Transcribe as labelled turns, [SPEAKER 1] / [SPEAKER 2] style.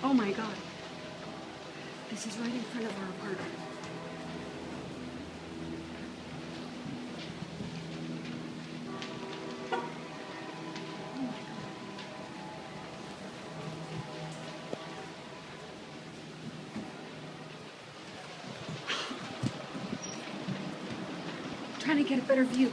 [SPEAKER 1] Oh my God. This is right in front of our apartment. Oh my God. Trying to get a better view.